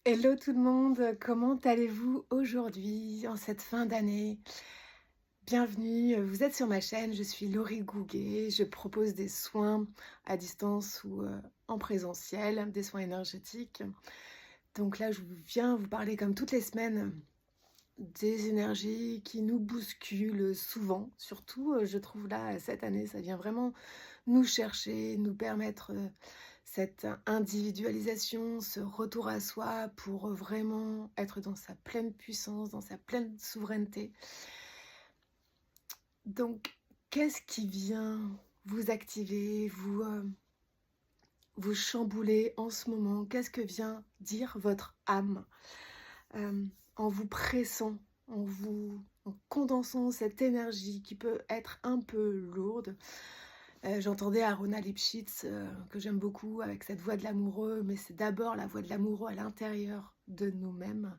Hello tout le monde, comment allez-vous aujourd'hui en cette fin d'année? Bienvenue, vous êtes sur ma chaîne, je suis Laurie Gouguet, je propose des soins à distance ou en présentiel, des soins énergétiques. Donc là, je viens vous parler comme toutes les semaines des énergies qui nous bousculent souvent. Surtout, je trouve là, cette année, ça vient vraiment nous chercher, nous permettre cette individualisation, ce retour à soi pour vraiment être dans sa pleine puissance, dans sa pleine souveraineté. Donc, qu'est-ce qui vient vous activer, vous chambouler en ce moment? Qu'est-ce que vient dire votre âme en vous pressant, en condensant cette énergie qui peut être un peu lourde? J'entendais Arona Lipschitz, que j'aime beaucoup, avec cette voix de l'amoureux, mais c'est d'abord la voix de l'amoureux à l'intérieur de nous-mêmes,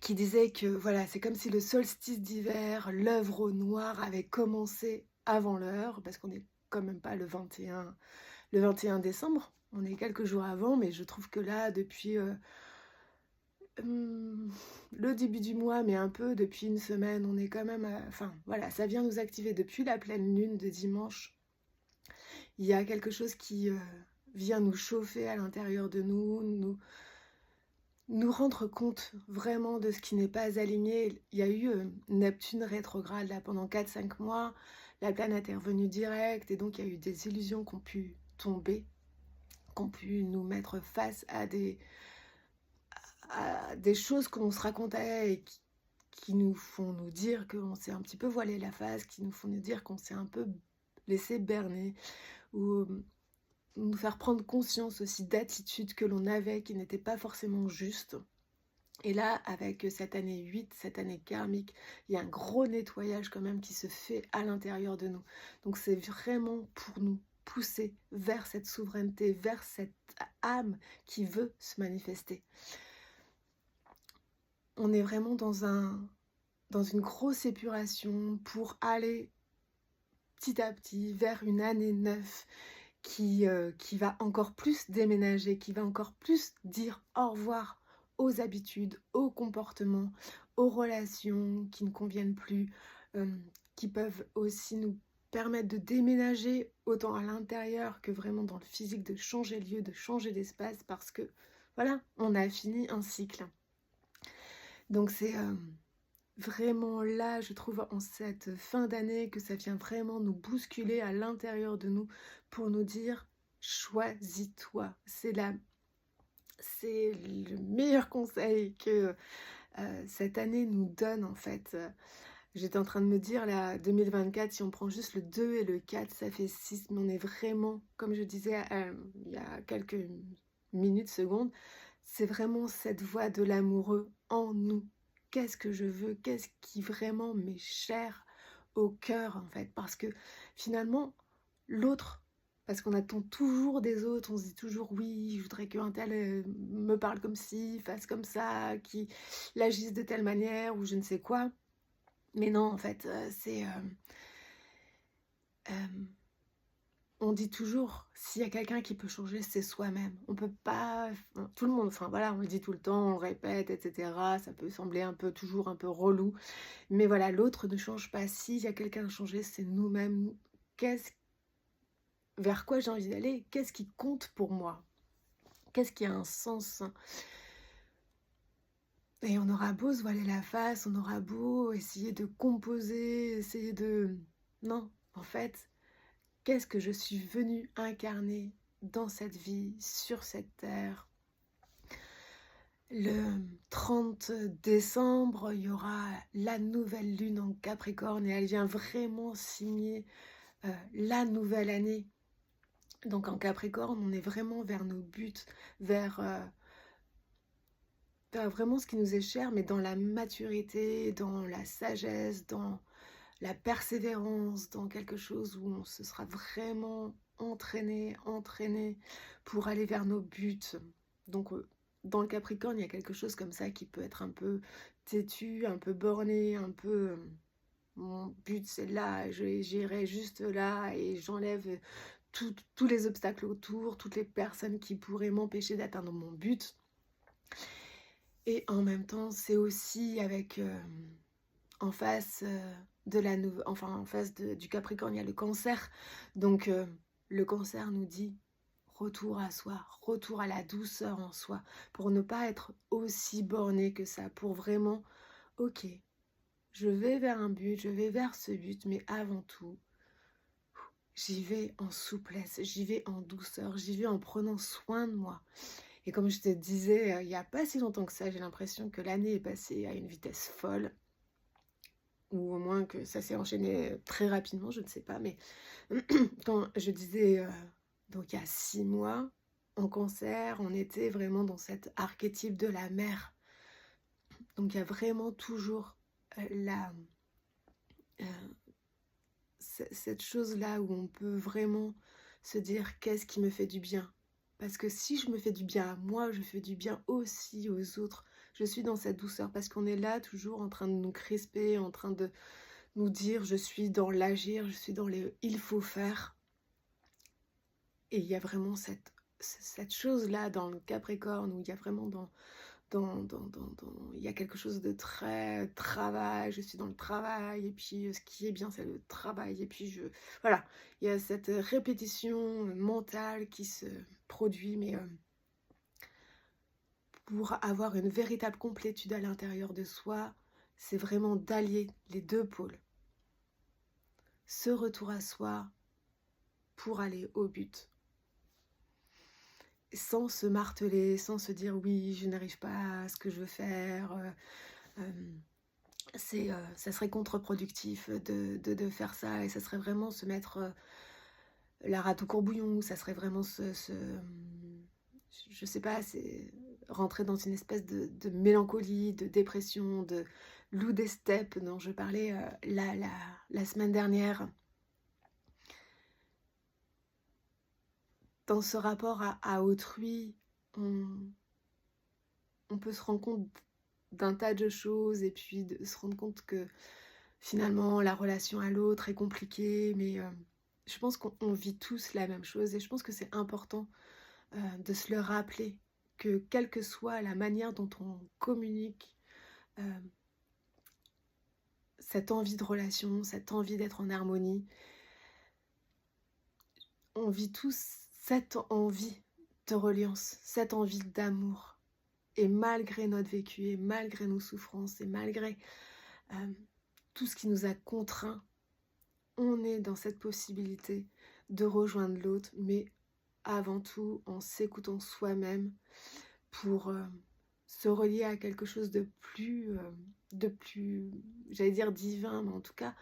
qui disait que voilà, c'est comme si le solstice d'hiver, l'œuvre au noir avait commencé avant l'heure, parce qu'on n'est quand même pas le 21 décembre, on est quelques jours avant, mais je trouve que là, depuis le début du mois, mais un peu depuis une semaine, on est quand même, enfin voilà, ça vient nous activer depuis la pleine lune de dimanche. Il y a quelque chose qui vient nous chauffer à l'intérieur de nous rendre compte vraiment de ce qui n'est pas aligné. Il y a eu Neptune rétrograde là pendant 4-5 mois, la planète est revenue directe et donc il y a eu des illusions qui ont pu tomber, qui ont pu nous mettre face à des choses qu'on se racontait et qui nous font nous dire qu'on s'est un petit peu voilé la face, qui nous font nous dire qu'on s'est un peu laissé berner, ou nous faire prendre conscience aussi d'attitudes que l'on avait qui n'étaient pas forcément justes. Et là, avec cette année 8, cette année karmique, il y a un gros nettoyage quand même qui se fait à l'intérieur de nous. Donc c'est vraiment pour nous pousser vers cette souveraineté, vers cette âme qui veut se manifester. On est vraiment dans une grosse épuration pour aller petit à petit vers une année 9 qui va encore plus déménager, qui va encore plus dire au revoir aux habitudes, aux comportements, aux relations qui ne conviennent plus, qui peuvent aussi nous permettre de déménager autant à l'intérieur que vraiment dans le physique, de changer de lieu, de changer d'espace, parce que voilà, on a fini un cycle. Donc c'est vraiment là, je trouve, en cette fin d'année, que ça vient vraiment nous bousculer à l'intérieur de nous pour nous dire: choisis-toi. C'est le meilleur conseil que cette année nous donne en fait. J'étais en train de me dire là, 2024, si on prend juste le 2 et le 4, ça fait 6, mais on est vraiment, comme je disais il y a quelques minutes, secondes, c'est vraiment cette voix de l'amoureux en nous. Qu'est-ce que je veux? Qu'est-ce qui vraiment m'est cher au cœur en fait? Parce que finalement, l'autre, parce qu'on attend toujours des autres, on se dit toujours oui, je voudrais qu'un tel me parle comme ci, fasse comme ça, qu'il agisse de telle manière ou je ne sais quoi. Mais non, en fait, on dit toujours, s'il y a quelqu'un qui peut changer, c'est soi-même. On peut pas, enfin, tout le monde, enfin voilà, on le dit tout le temps, on le répète, etc. Ça peut sembler un peu, toujours un peu relou. Mais voilà, l'autre ne change pas. S'il y a quelqu'un à changer, c'est nous-mêmes. Vers quoi j'ai envie d'aller? Qu'est-ce qui compte pour moi? Qu'est-ce qui a un sens? Et on aura beau se voiler la face, on aura beau essayer de composer, essayer de... Non, en fait, qu'est-ce que je suis venue incarner dans cette vie, sur cette terre? Le 30 décembre, il y aura la nouvelle lune en Capricorne et elle vient vraiment signer la nouvelle année. Donc en Capricorne, on est vraiment vers nos buts, vers vraiment ce qui nous est cher, mais dans la maturité, dans la sagesse, dans la persévérance, dans quelque chose où on se sera vraiment entraîné pour aller vers nos buts. Donc dans le Capricorne, il y a quelque chose comme ça qui peut être un peu têtu, un peu borné, un peu mon but c'est là, j'irai juste là et j'enlève tous les obstacles autour, toutes les personnes qui pourraient m'empêcher d'atteindre mon but. Et en même temps, c'est aussi avec, en face, de la nou enfin en face du Capricorne, il y a le Cancer. Donc, le Cancer nous dit: «Retour à soi, retour à la douceur en soi», pour ne pas être aussi borné que ça, pour vraiment: «OK, je vais vers un but, je vais vers ce but, mais avant tout, j'y vais en souplesse, j'y vais en douceur, j'y vais en prenant soin de moi». Et comme je te disais, il y a pas si longtemps que ça, j'ai l'impression que l'année est passée à une vitesse folle, ou au moins que ça s'est enchaîné très rapidement, je ne sais pas. Mais quand je disais, donc il y a 6 mois, en Cancer, on était vraiment dans cet archétype de la mère. Donc il y a vraiment toujours, la cette chose-là où on peut vraiment se dire: «Qu'est-ce qui me fait du bien?» Parce que si je me fais du bien à moi, je fais du bien aussi aux autres. Je suis dans cette douceur parce qu'on est là toujours en train de nous crisper, en train de nous dire: «Je suis dans l'agir, je suis dans le il faut faire». Et il y a vraiment cette chose-là dans le Capricorne où il y a vraiment il y a quelque chose de très travail, je suis dans le travail, et puis ce qui est bien, c'est le travail, et puis voilà, il y a cette répétition mentale qui se produit, mais pour avoir une véritable complétude à l'intérieur de soi, c'est vraiment d'allier les deux pôles. Ce retour à soi pour aller au but. Sans se marteler, sans se dire oui, je n'arrive pas à ce que je veux faire. Ça serait contre-productif de faire ça, et ça serait vraiment se mettre la rate au courbouillon, ça serait vraiment je sais pas, c'est rentrer dans une espèce de mélancolie, de dépression, de loup des steppes dont je parlais la semaine dernière. Dans ce rapport à autrui, on peut se rendre compte d'un tas de choses, et puis de se rendre compte que finalement la relation à l'autre est compliquée, mais je pense qu'on vit tous la même chose, et je pense que c'est important de se le rappeler, que quelle que soit la manière dont on communique, euh, cette envie de relation, cette envie d'être en harmonie, on vit tous cette envie de reliance, cette envie d'amour. Et malgré notre vécu, et malgré nos souffrances, et malgré tout ce qui nous a contraints, on est dans cette possibilité de rejoindre l'autre, mais avant tout en s'écoutant soi-même pour se relier à quelque chose de plus, j'allais dire divin, mais en tout cas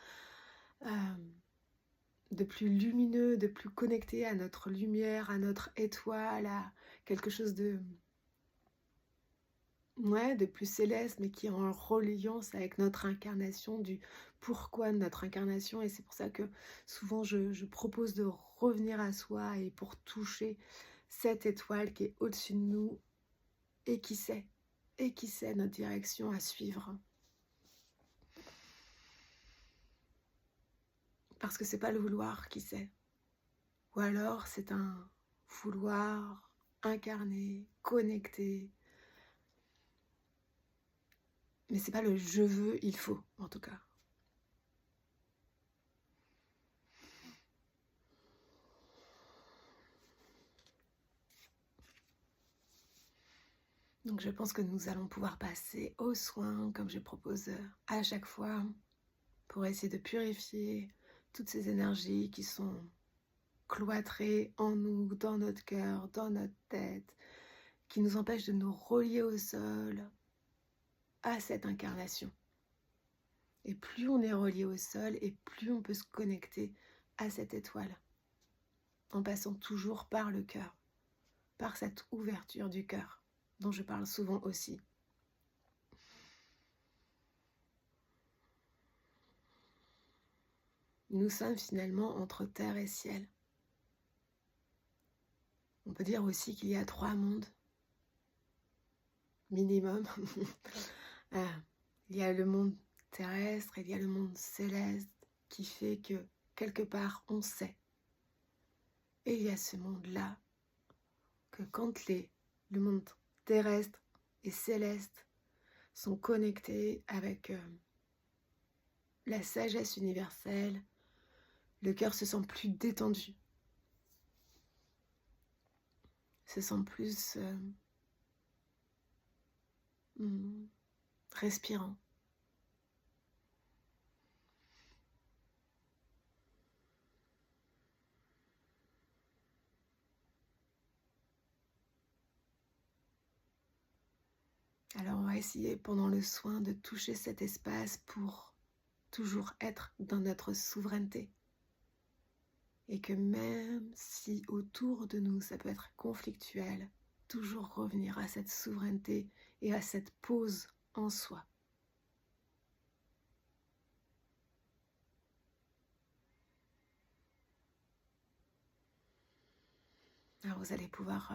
de plus lumineux, de plus connecté à notre lumière, à notre étoile, à quelque chose de plus céleste, mais qui est en reliance avec notre incarnation, du pourquoi de notre incarnation. Et c'est pour ça que souvent je propose de revenir à soi, et pour toucher cette étoile qui est au-dessus de nous, et qui sait notre direction à suivre. Parce que c'est pas le vouloir qui sait. Ou alors c'est un vouloir incarné, connecté. Mais c'est pas le je veux, il faut, en tout cas. Donc je pense que nous allons pouvoir passer aux soins, comme je propose à chaque fois, pour essayer de purifier toutes ces énergies qui sont cloîtrées en nous, dans notre cœur, dans notre tête, qui nous empêchent de nous relier au sol, à cette incarnation. Et plus on est relié au sol, et plus on peut se connecter à cette étoile, en passant toujours par le cœur, par cette ouverture du cœur, dont je parle souvent aussi. Nous sommes finalement entre terre et ciel. On peut dire aussi qu'il y a 3 mondes, minimum. Il y a le monde terrestre, et il y a le monde céleste, qui fait que quelque part on sait. Et il y a ce monde-là, que quand le monde terrestre et célestes sont connectés avec la sagesse universelle, le cœur se sent plus détendu, se sent plus respirant. Alors on va essayer pendant le soin de toucher cet espace pour toujours être dans notre souveraineté. Et que même si autour de nous ça peut être conflictuel, toujours revenir à cette souveraineté et à cette pause en soi. Alors vous allez pouvoir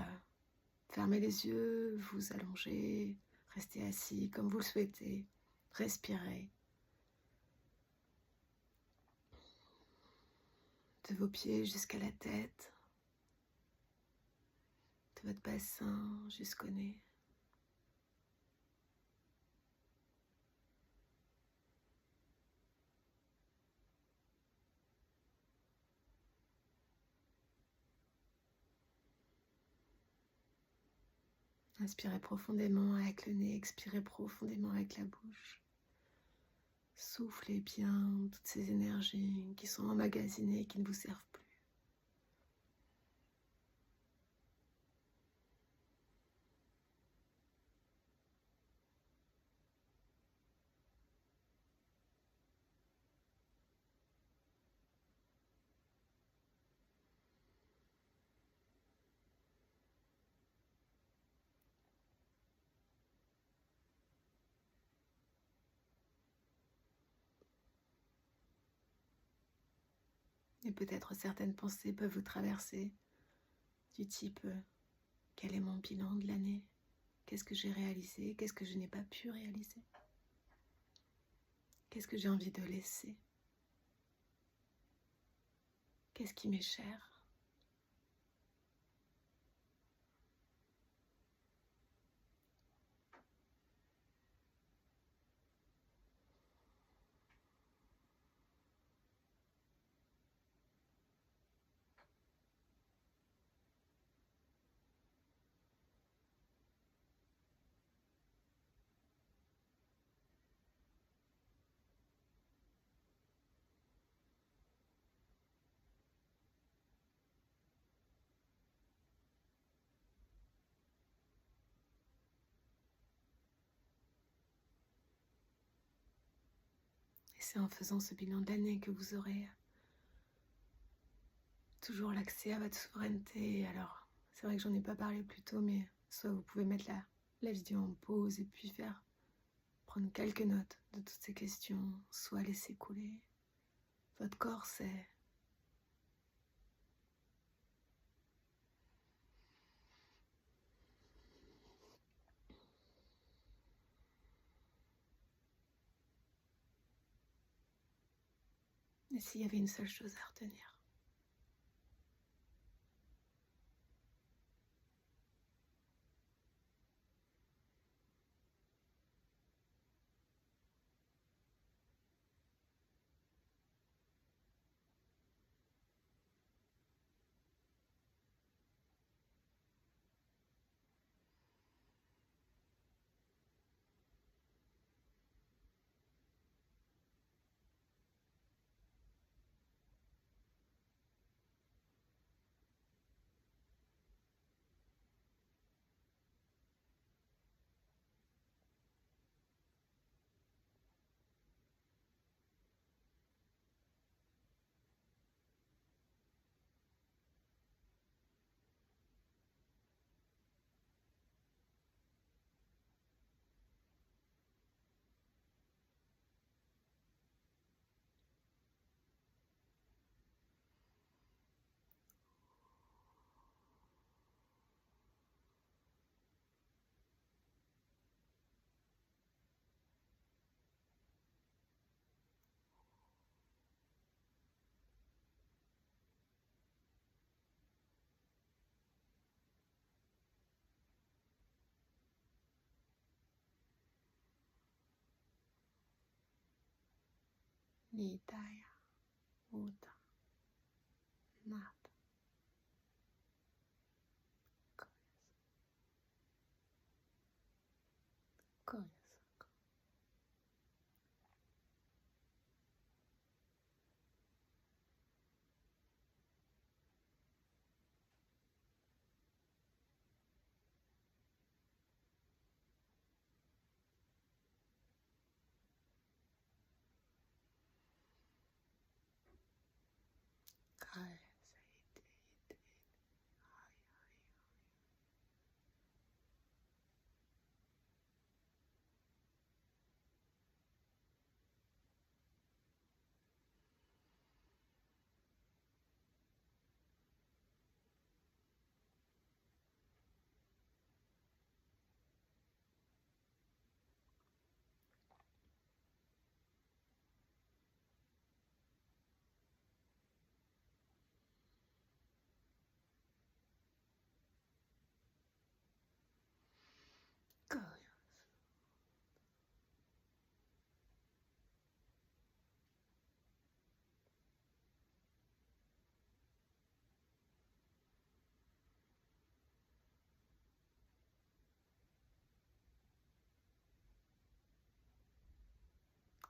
fermer les yeux, vous allonger, rester assis comme vous le souhaitez, respirer. De vos pieds jusqu'à la tête, de votre bassin jusqu'au nez. Inspirez profondément avec le nez, expirez profondément avec la bouche. Soufflez bien toutes ces énergies qui sont emmagasinées et qui ne vous servent plus. Et peut-être certaines pensées peuvent vous traverser du type quel est mon bilan de l'année? Qu'est-ce que j'ai réalisé? Qu'est-ce que je n'ai pas pu réaliser? Qu'est-ce que j'ai envie de laisser? Qu'est-ce qui m'est cher? Et c'est en faisant ce bilan de l'année que vous aurez toujours l'accès à votre souveraineté. Alors, c'est vrai que j'en ai pas parlé plus tôt, mais soit vous pouvez mettre la vidéo en pause et puis prendre quelques notes de toutes ces questions, soit laisser couler. Votre corps sait. Et s'il y avait une seule chose à retenir? Nidaya, Uta, Nata, Koyasa, Kayasa, Ite, Koyasa,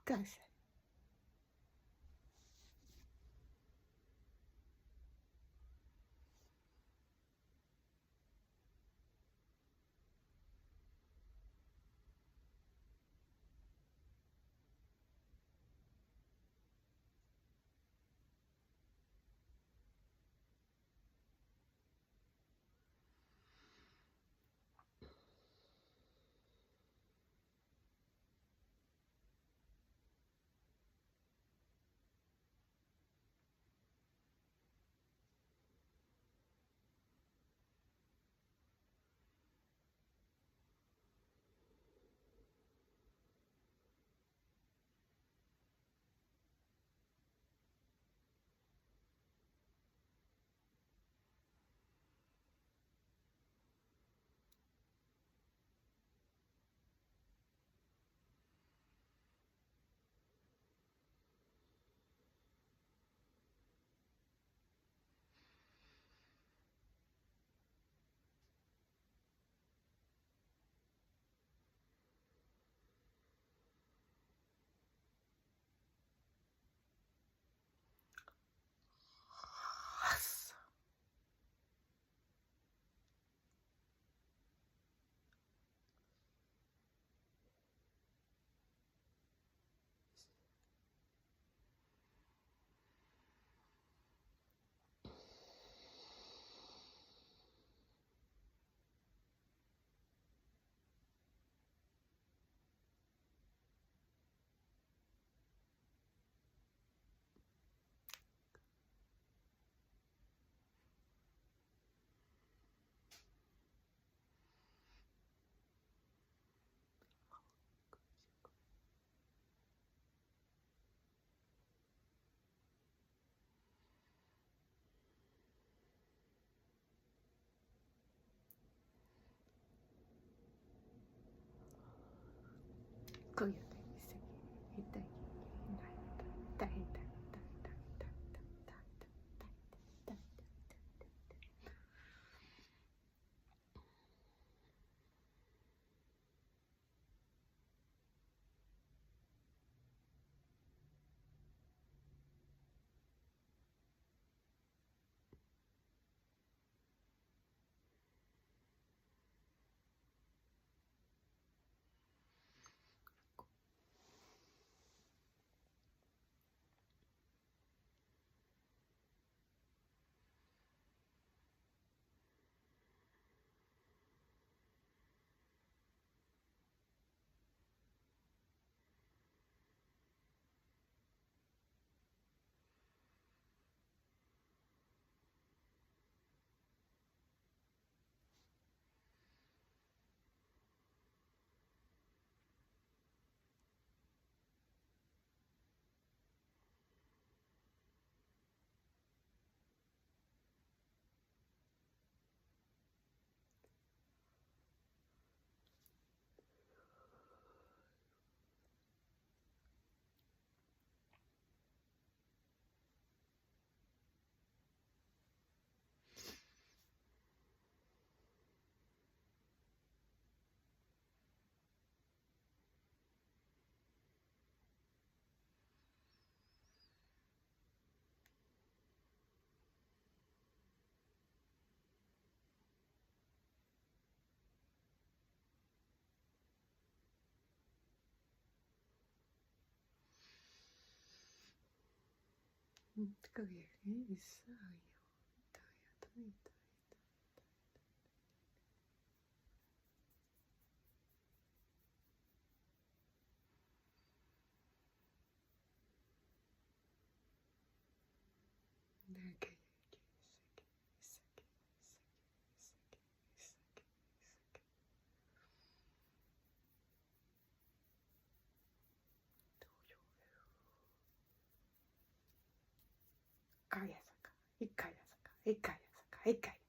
Kayasa. Koyata, Ite, Nata, Taita, Kayasaka, ikayasaka, ikayasaka, ikayasaka.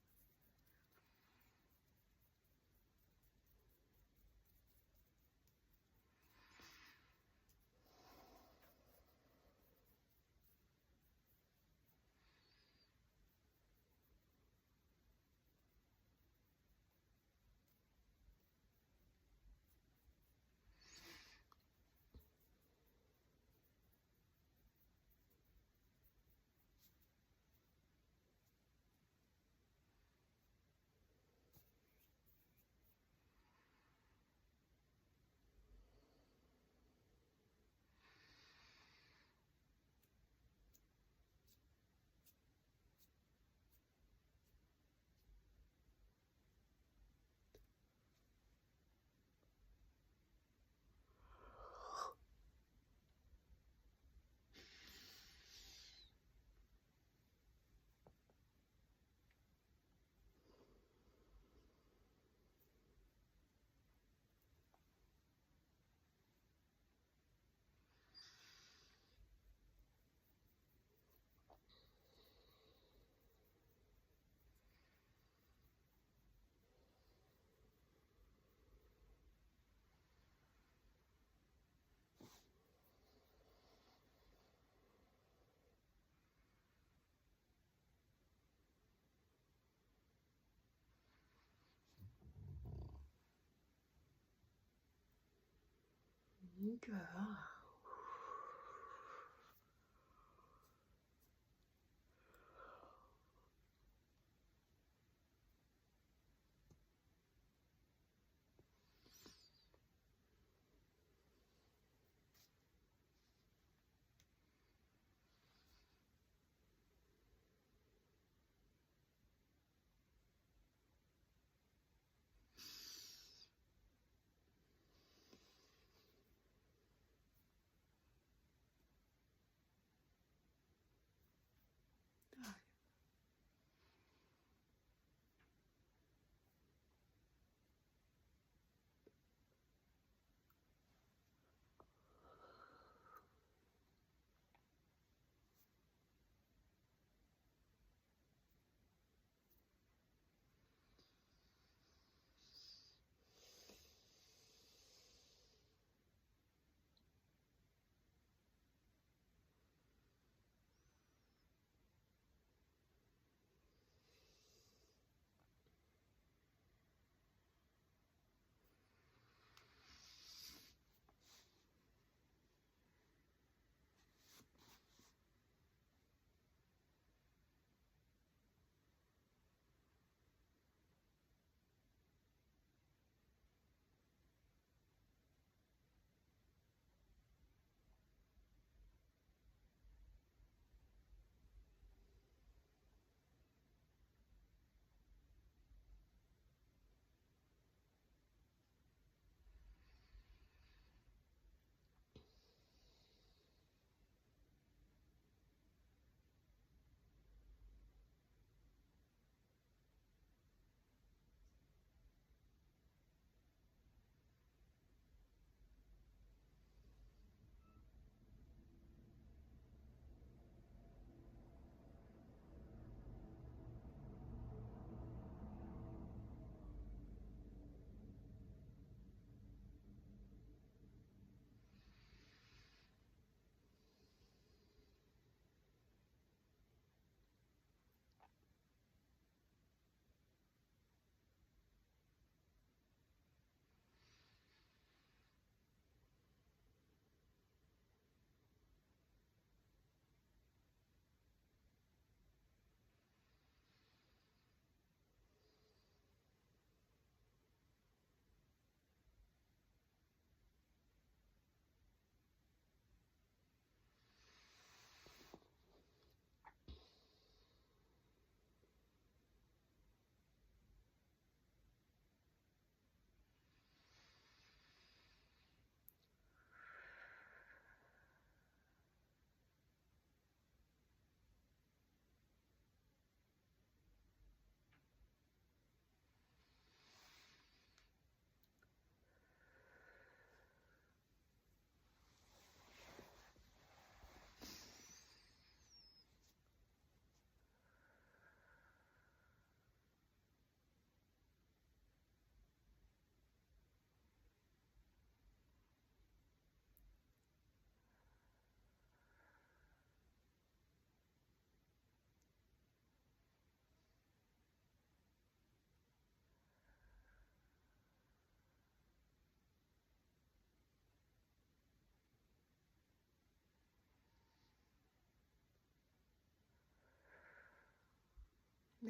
D'accord.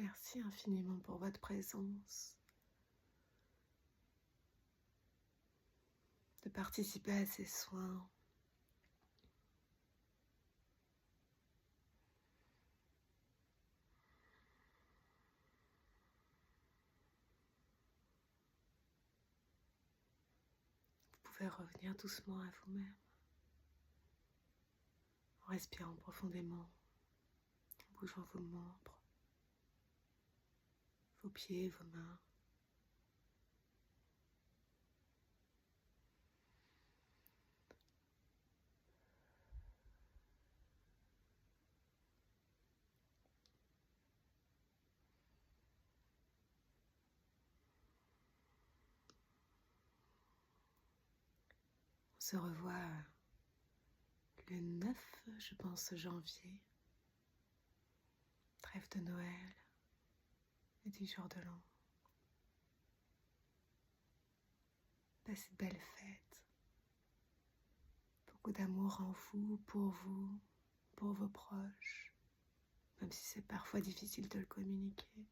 Merci infiniment pour votre présence, de participer à ces soins. Vous pouvez revenir doucement à vous-même, en respirant profondément, en bougeant vos membres, vos pieds, vos mains. On se revoit le 9, je pense, janvier, trêve de Noël et du jour de l'an. Passez de belles fêtes. Beaucoup d'amour en vous, pour vos proches, même si c'est parfois difficile de le communiquer.